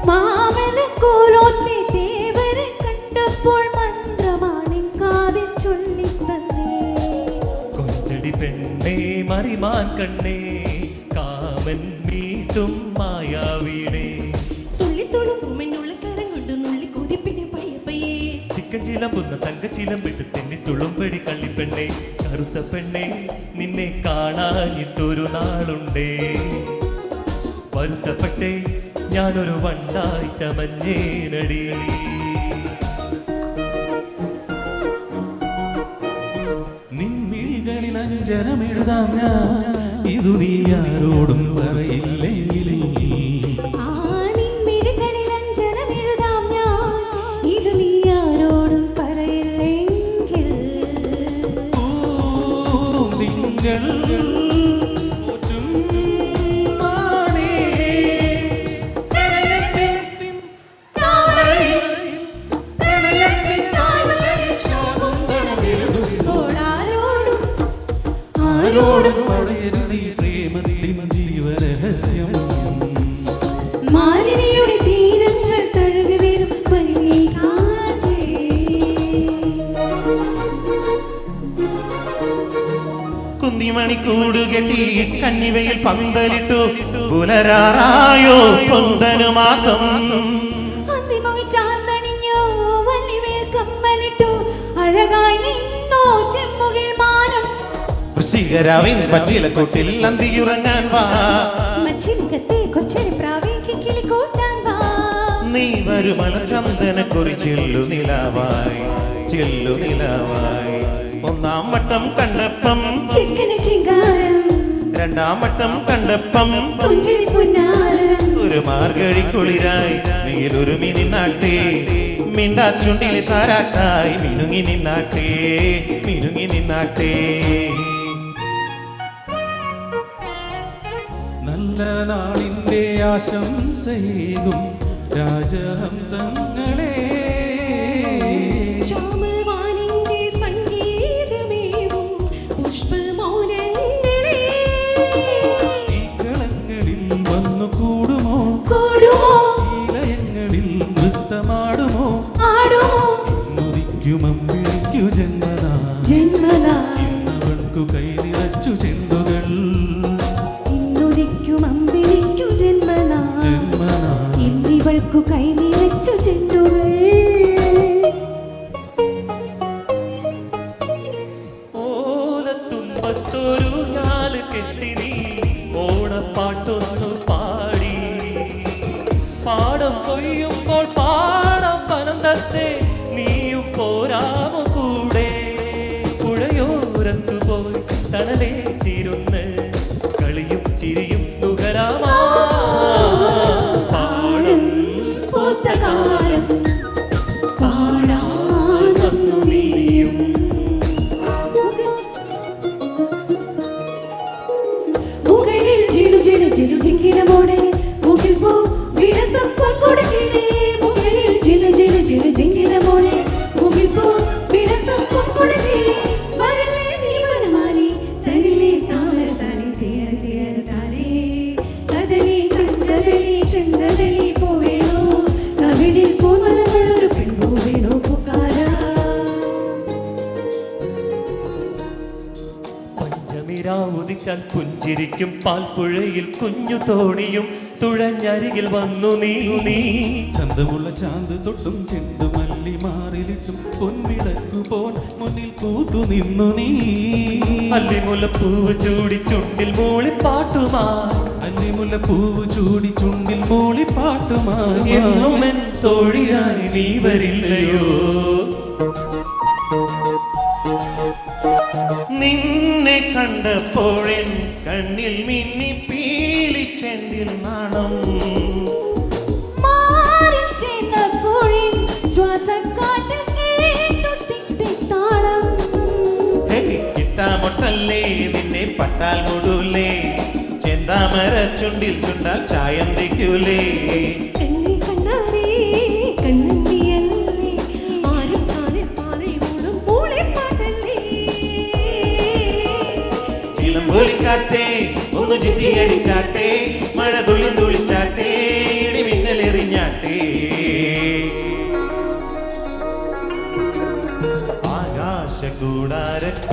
മാമലക്കോലോത്തെ ദേവരെ കണ്ടപ്പോൾ മന്ത്രമാണിൻ കാതിൽ ചൊല്ലിത്തന്നേ. കൊഞ്ചടി പെണ്ണേ മറിമാൻ കണ്ണേ കാമൻ മീട്ടും മായാവീടേ. ചിക്കഞ്ചിലമ്പുന്ന തങ്കച്ചിലം വിട്ട് തെന്നി തുളുമ്പടി കള്ളിപ്പെണ്ണേ. കറുത്ത പെണ്ണേ നിന്നെ കാണാനിട്ടൊരു നാളുണ്ടേ. വരുത്തപ്പെട്ടേ ഞാനൊരു വണ്ടായി ചമഞ്ഞേനടി. നിൻമിഴികളിൽ അഞ്ജനമെഴുതാം ഞാൻ, ഇതു നീ ആരോടും പറയില്ലെങ്കിൽ. ആരോടും പറയരുതീ പ്രേമത്തിൻ ജീവരഹസ്യം. മാലിനിയുടെ തീരങ്ങൾ തഴുകി വരും പനിനീകാറ്റേ. കുന്തിമണി കൂടുകെട്ടി കന്നിവയിൽ പന്തലിട്ടു പുലരാറായോ പൊന്തനു മാസം. ചാന്തണിഞ്ഞോ വല്ലിവേൽ കമ്മലിട്ടു അഴകായി നിന്നോ ചെമ്മുകിൽ മാനം. വൃശ്ചികരാവിൻ പച്ചിലക്കൂട്ടിൽ അന്തിയുറങ്ങാൻ വാ. മച്ചിൻകത്തെ കൊച്ചരി പ്രാവേക്ക് കിളികൂട്ടാൻ വാ. നീ വരുമല ചന്ദനക്കുറി ചെല്ലു നിലാവായി ചെല്ലു നിലാവായി. ഒന്നാം വട്ടം കണ്ടപ്പം ചിക്കന് ചിങ്കാരം, രണ്ടാം വട്ടം കണ്ടപ്പം പുഞ്ചിരി പുന്നാരം. ഒരു മാർഗഴി കുളിരായി മേലൊരു മിനി നാട്ടേ. മിണ്ടാച്ചുണ്ടിലെ താരാട്ടായി മിനുങ്ങി നിന്നാട്ടേ മിനുങ്ങി നിന്നാട്ടേ. നല്ല നാളിൻ്റെ ആശംസയേകും രാജഹംസങ്ങളെ. ശ്യാമവാനിന്റെ സംഗീതമേവും പുഷ്പമൗനങ്ങളെ. ഈ കളങ്ങളിൽ വന്നു കൂടുമോ ലയങ്ങളിൽ നൃത്തമാടുമോ. മുറിക്കുമമ്പിളിക്കു ജന്മനാ ഇന്നവൾക്കു കൈ നിറച്ചു ചെന്തുകൾ. ഇന്നിവൾക്കു കൈ നിറച്ചു ചെണ്ടുകൾ. ഓലത്തുമ്പത്തൊരു ഞാല് കെട്ടി നീ ഓണപ്പാട്ടൊന്നു പാടി. പാടം കൊയ്യുമ്പോൾ പാടം പനം തത്തെ നീയും പോരാമോ കൂടെ. പുഴയോരത്തു പോയി തണലേറ്റിരുന്ന് കളിയും ചിരിയും നുകരാമാ. പാടം പൂത്തകാലം പാടാൻ വന്നു നീയും. മുകളിൽ ജിലു ജിലു ജിലു ജിങ്കിരമോടെ മുകിൽ പോ വിടത്തപ്പോൾ കൊടുക്കിടേ. മുകളിൽ ജിലു ജിലു ജിലു ജിങ്കിരമോടെ മുകിൽ പോ വിടത്തപ്പോൾ കൊടുക്കിടേ. വരലേ നീ വനമാലി തരിലേ താമര താലി തേര തേര താരേ. കദളി ചെങ്കദളി ചെങ്കദളി പോവേണോ കവിളിൽ പൂമലകളൊരു പെണ്ണു വേണോ പുകാര. പഞ്ചമിരാവുദിച്ചാൽ പുഞ്ചിരിക്കും പാൽപ്പുഴയിൽ കുഞ്ഞു തോണിയും തുഴഞ്ഞരികിൽ വന്നു നീ. ചന്തമുള്ള ചാന്ത് തൊട്ടും ചെണ്ടുമല്ലി മാറിലിട്ടും പൊൻവിളക്കു പോൽ മുന്നിൽ പൂത്തു നിന്നു നീ. അല്ലിമുല്ലപ്പൂവ് ചൂടി ചുണ്ടിൽ മൂളിപ്പാട്ടുമാ. അല്ലിമുല്ലപ്പൂവ് ചൂടി ചുണ്ടിൽ മൂളിപ്പാട്ടുമാ. എന്നുമെൻ തോഴിയായി നീ വരില്ലയോ. നിന്നെ കണ്ടപ്പോഴെൻ കണ്ണിൽ മിന്നി പീലിച്ചെണ്ടിൽ നാണം. മാറിൽ ചെന്നപ്പോഴിൻ ശ്വാസക്കാറ്റിൽ കേട്ടു ടിക് ടിക് താളം. കിട്ടാമൊട്ടല്ലേ നിന്നെ പട്ടാൽ മുടൂലേ. ചെന്താമര ചുണ്ടിൽ ചുണ്ടാൽ ചായം തിക്കൂലേ. കണ്ണി കണ്ണാരേ കണ്ണന്തിയല്ലേ ആരും കാലിൽ പാലേ മൂളും പൂളിപ്പാട്ടല്ലേ. ചിലമ്പൊലിക്കാറ്റേ ഒന്ന് ചിത്തിയടിച്ചാട്ടേ. മഴ തുള്ളി തുള്ളിച്ചാട്ടേ ഇടിമിന്നലെറിഞ്ഞാട്ടേ.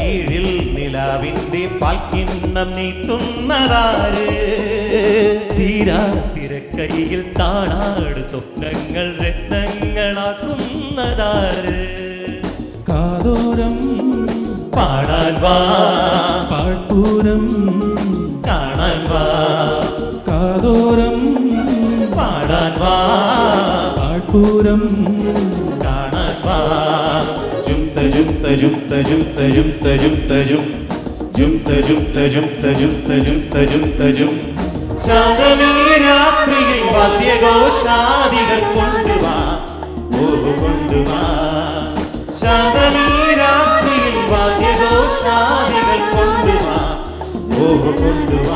കീഴിൽ നിലാവിന്റെ പാൽക്കിണ്ണം നീട്ടുന്നതാര് തീരാ തിരക്കൈയിൽ താണാട് സ്വപ്നങ്ങൾ രത്നങ്ങളാക്കുന്നതാര് കാതോരം പാടാൻ വാ പാഴ്പൂരം കാണാൻ വാ കാതോരം പാടാൻ വാ പാഴ്പൂരം കാണാൻ വാ ജുംത ജുംത ജുംത ജുംത ജുംത ജുംത ജും ജുംത ജുംത ജുംത ജുംത ജുംത ജുംത ജും ശാന്തമീ രാത്രിയിൽ വാദ്യഘോഷാദികൾ കൊണ്ടുവാ ഓ കൊണ്ടുവാ ശാന്തമീ രാത്രിയിൽ വാദ്യഘോഷാദികൾ കൊണ്ടുവാ ഓ കൊണ്ടുവാ